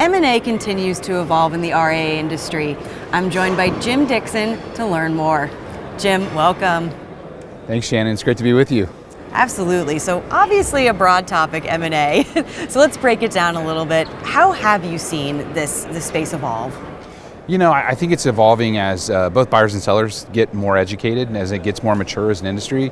M&A continues to evolve in the RIA industry. I'm joined by Jim Dickson to learn more. Jim, welcome. Thanks, Shannon. It's great to be with you. Absolutely. So obviously a broad topic, M&A. So let's break it down a little bit. How have you seen this space evolve? You know, I think it's evolving as both buyers and sellers get more educated and as it gets more mature as an industry.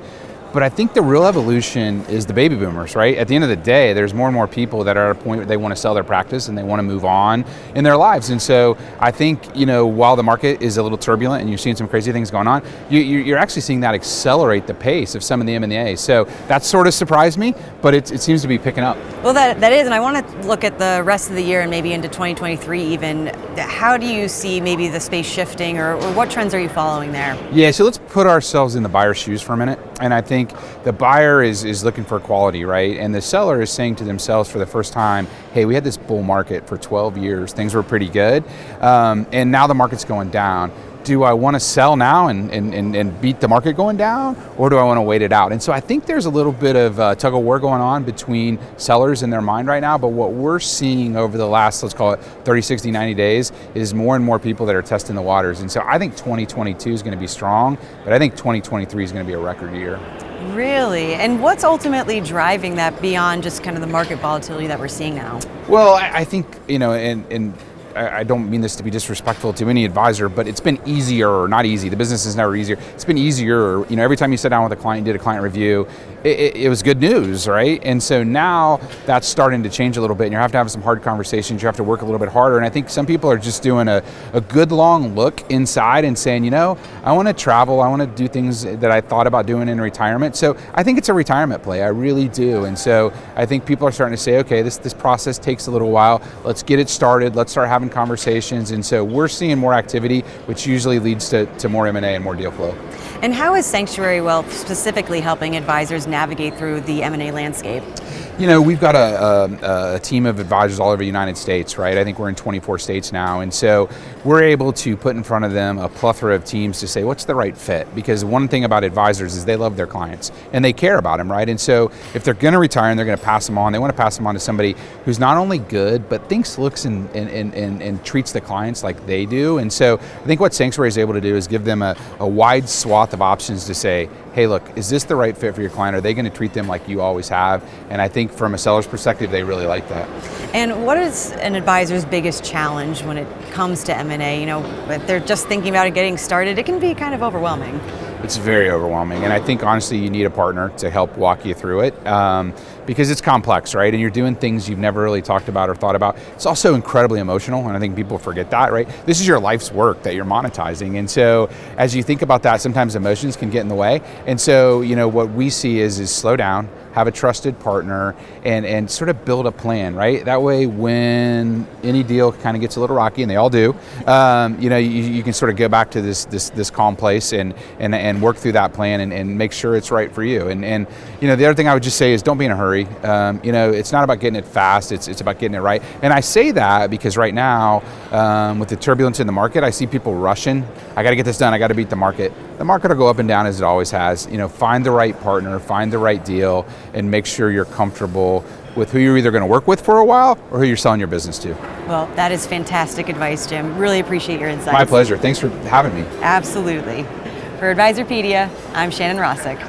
But I think the real evolution is the baby boomers, right? At the end of the day, there's more and more people that are at a point where they want to sell their practice and they want to move on in their lives. And so I think, you know, while the market is a little turbulent and you're seeing some crazy things going on, you're actually seeing that accelerate the pace of some of the M&A. So that sort of surprised me, but it seems to be picking up. Well, that is, and I want to look at the rest of the year and maybe into 2023 even. How do you see maybe the space shifting, or what trends are you following there? Yeah, so let's put ourselves in the buyer's shoes for a minute. And I think the buyer is looking for quality, right? And the seller is saying to themselves for the first time, hey, we had this bull market for 12 years. Things were pretty good. And now the market's going down. Do I want to sell now and beat the market going down, or do I want to wait it out? And so I think there's a little bit of tug of war going on between sellers in their mind right now, but what we're seeing over the last, let's call it 30, 60, 90 days, is more and more people that are testing the waters. And so I think 2022 is going to be strong, but I think 2023 is going to be a record year. Really? And what's ultimately driving that beyond just kind of the market volatility that we're seeing now? Well, I think, you know, and I don't mean this to be disrespectful to any advisor, but it's been easier, or not easy, the business is never easier. It's been easier, you know, every time you sit down with a client, did a client review, it was good news, right? And so now that's starting to change a little bit, and you have to have some hard conversations, you have to work a little bit harder, and I think some people are just doing a good long look inside and saying, you know, I want to travel, I want to do things that I thought about doing in retirement. So I think it's a retirement play, I really do. And so I think people are starting to say, okay, this process takes a little while, let's get it started, let's start having conversations. And so we're seeing more activity, which usually leads to more M&A and more deal flow. And how is Sanctuary Wealth specifically helping advisors navigate through the M&A landscape? You know, we've got a team of advisors all over the United States, right? I think we're in 24 states now. And so we're able to put in front of them a plethora of teams to say, what's the right fit? Because one thing about advisors is they love their clients and they care about them, right? And so if they're going to retire and they're going to pass them on, they want to pass them on to somebody who's not only good, but thinks, looks, and treats the clients like they do. And so I think what Sanctuary is able to do is give them a wide swath of options to say, hey, look, is this the right fit for your client? Are they going to treat them like you always have? And I think from a seller's perspective, they really like that. And what is an advisor's biggest challenge when it comes to M&A? You know, if they're just thinking about it getting started, it can be kind of overwhelming. It's very overwhelming. And I think, honestly, you need a partner to help walk you through it because it's complex, right? And you're doing things you've never really talked about or thought about. It's also incredibly emotional, and I think people forget that, right? This is your life's work that you're monetizing. And so as you think about that, sometimes emotions can get in the way. And so, you know, what we see is slow down, have a trusted partner, and sort of build a plan, right? That way, when any deal kind of gets a little rocky, and they all do, you know, you can sort of go back to this calm place and work through that plan and make sure it's right for you. And you know, the other thing I would just say is don't be in a hurry. You know, it's not about getting it fast, it's about getting it right. And I say that because right now, with the turbulence in the market, I see people rushing. I got to get this done, I got to beat the market. The market will go up and down as it always has. You know, find the right partner, find the right deal, and make sure you're comfortable with who you're either going to work with for a while or who you're selling your business to. Well, that is fantastic advice, Jim. Really appreciate your insights. My pleasure. Thanks for having me. Absolutely. For Advisorpedia, I'm Shannon Rossick.